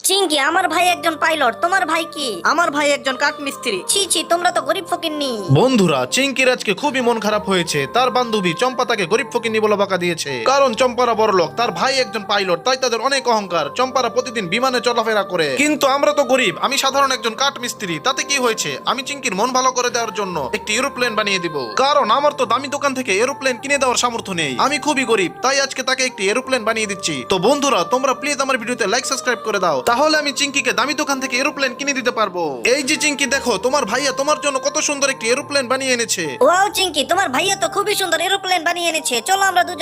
চিঙ্কি, আমার ভাই একজন পাইলট, তোমার ভাই কি? আমার ভাই একজন কাঠমিস্ত্রি। ছি ছি, তোমরা তো গরিব ফকিন্নি। বন্ধুরা, চিঙ্কির আজকে খুবই মন খারাপ হয়েছে। তার বান্ধবী চম্পা তাকে গরিব ফকিন্নি বলে বকা দিয়েছে। কারণ চম্পারা বড়লোক, তার ভাই একজন পাইলট, তাই তাদের অনেক অহংকার। চম্পারা প্রতিদিন বিমানে চলাফেরা করে, কিন্তু আমরা তো গরিব। আমি সাধারণ একজন কাঠমিস্ত্রি, তাতে কি হয়েছে? আমি চিঙ্কির মন ভালো করে দেওয়ার জন্য একটি এরোপ্লেন বানিয়ে দিব। কারণ আমার তো দামি দোকান থেকে এরোপ্লেন কিনে দেওয়ার সামর্থ্য নেই, আমি খুবই গরিব, তাই আজকে তাকে একটি এরোপ্লেন বানিয়ে দিচ্ছি। তো বন্ধুরা, তোমরা প্লিজ আমার ভিডিওতে লাইক সাবস্ক্রাইব করে দাও, তাহলে আমি চিঙ্কিকে দামি দোকান থেকে এরোপ্লেন কিনে দিতে পারবো। এই যে চিঙ্কি, দেখো তোমার ভাইয়া তোমার জন্য কত সুন্দর একটি এরোপ্লেন বানিয়ে এনেছে। ওয়াও চিঙ্কি, তোমার ভাইয়া তো খুবই সুন্দর এরোপ্লেন বানিয়ে এনেছে। চলো আমরা দুজন